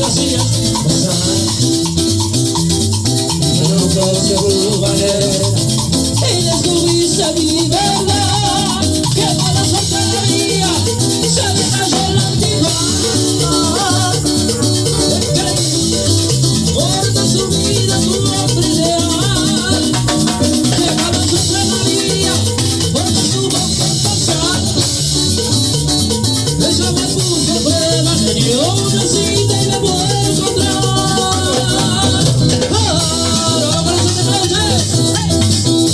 hacías pasar. No conocí tu manera y descubriste mi verdad. Qué mala suerte la mía, se me cayó la antigua. Porque su vida tu hombre ideal. Qué mala suerte la mía, porque tuvo que pasar. Ella me puso a prueba, me dio una cita.